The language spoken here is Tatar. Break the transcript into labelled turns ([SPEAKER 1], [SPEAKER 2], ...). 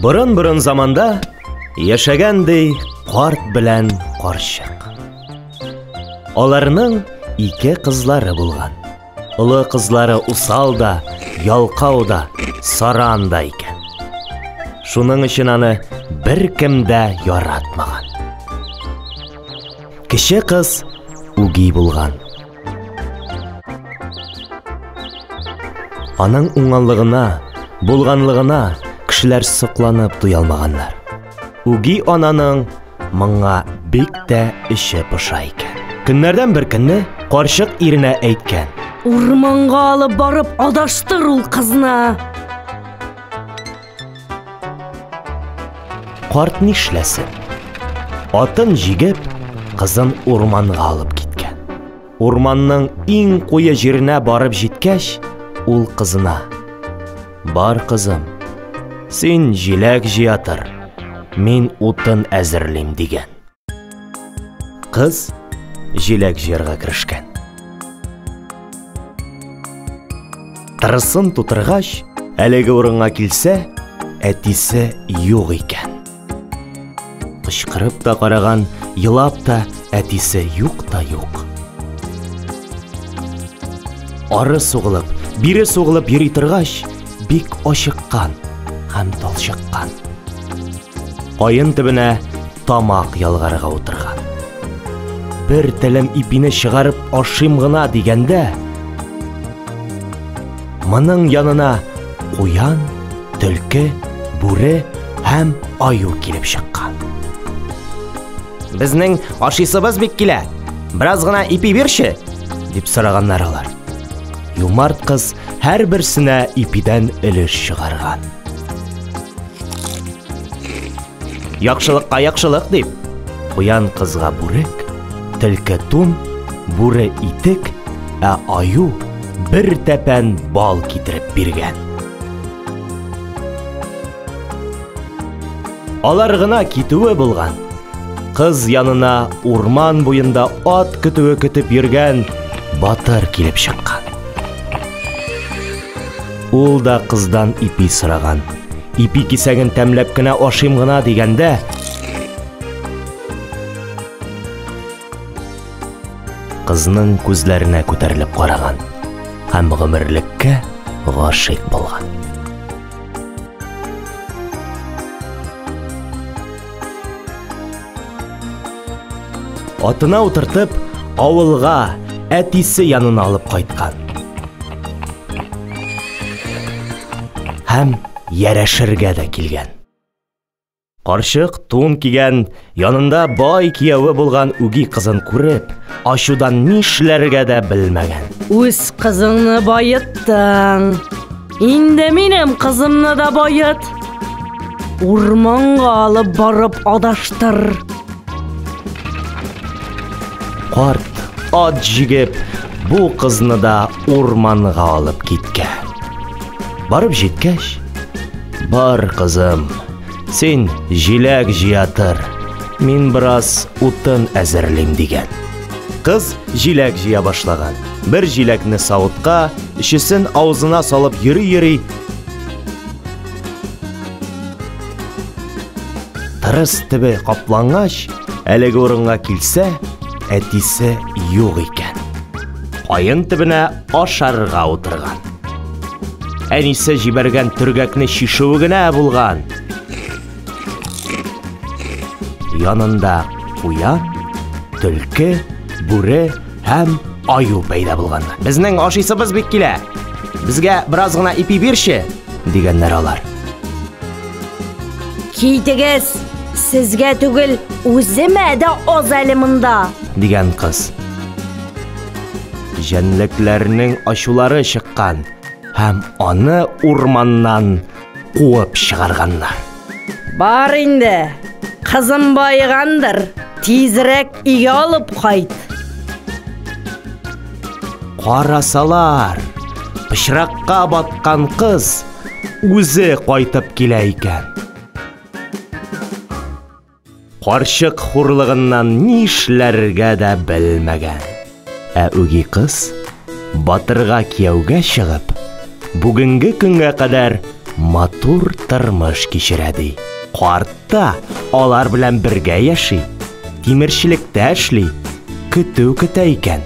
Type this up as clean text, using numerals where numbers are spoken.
[SPEAKER 1] Burun zamanda yaşagandey qarт белән карчык. Аларның ике кызлары булган. Улы кызлары усал да, ялкау да, саран да икән. Шуның өчен аны беркем дә яратмаган. Кече кыз үги булган. Аның уңганлыгына, булганлыгына кешеләр сокланып туя алмаганнар. Үги ананың моңа бик тә эче поша икән. Көннәрдән бер көнне карчык иренә әйткән:
[SPEAKER 2] "Урманга алып барып адаштыр ул кызны."
[SPEAKER 1] Карт нишләсен? Атын җигеп, кызын урманга алып киткән. Урманның иң куе җиренә барып җиткәч, ул кызына: "Бар, кызым, син җиләк җыятыр, мин утын әзерлим" дигән. Кыз җиләк җыярга керешкән. Тырысын тутыргач, әлеге урынга килсә, әтисе юк икән. Кычкырып та караган, елап та, әтисе юк та юк. Ары сугылып, бире сугылып йөри торгач, бик ачыккан һәм талчыккан. Кайын төбенә тамак ялгарга утырган. Бер телем ипине чыгарып ашыйм гына дигәндә, моның янына куян, төлке, бүре һәм аю килеп чыккан. "Безнең ашыйсыбыз бик килә, бераз гына ипи бирче" дип сораганнар алар. Юмарт кыз һәрберсенә ипидән өлеш чыгарган. "Яхшылыкка яхшылык" дип, куян кызга бүрек, төлке тун, бүре итек, ә аю бер тәпән бал китереп биргән. Алар гына китүе булган. Кыз янына урман буенда ат көтүе көтүп йөргән батыр килеп чыккан. Ул да кыздан ипи сораган. Ипи кисәген тәмләп кенә ашыйм гына дигәндә, кызның күзләренә күтәрелеп караган һәм гомерлеккә гашыйк булган. Атына утыртып, авылга, әтисе янына алып кайткан. Һәм ярәшергә дә килгән. Карчык тун кигән, янында бай кияүе булган үги кызын күреп, ачудан нишләргә дә белмәгән.
[SPEAKER 2] "Үз кызыңны байыттың. Инде минем кызымны да байыт. Урманга алып барып адаштыр."
[SPEAKER 1] Карт ат җигеп, бу кызны да урманга алып киткән. Барып җиткәч: "Бар, кызым, син җиләк җыятыр, мин бераз утын әзерлим" дигән. Кыз җиләк җыя башлаган. Бер җиләкне савытка, ишесен авызына салып йөри-йөри, тырыс төбе каплангач, әлеге урынга килсә, әтисе юк икән. Кайын төбенә ашарга утырган. Әнисе җибәргән төргәкне чишүе генә булган. Янында куян, төлке, бүре һәм аю пәйда булган. "Безнең ашыйсыбыз бик килә, безгә бераз гына ипи бирче" дигәннәр алар.
[SPEAKER 2] "Китегез, сезгә түгел, үземә дә аз әле монда"
[SPEAKER 1] дигән кыз. Җәнлекләрнең ачулары чыккан һәм аны урманнан куып чыгарганнар.
[SPEAKER 2] "Бар инде, кызым байыгандыр, тизрәк өйгә алып кайт."
[SPEAKER 1] Карасалар, пычракка баткан кыз үзе кайтып килә икән. Карчык хурлыгыннан нишләргә дә белмәгән. Ә үги кыз батырга кияүгә чыгып, бүгенге көнгә кадәр матур тормыш кичерә ди. Карт та алар белән бергә яши, тимерчелектә эшли, көтү көтә икән.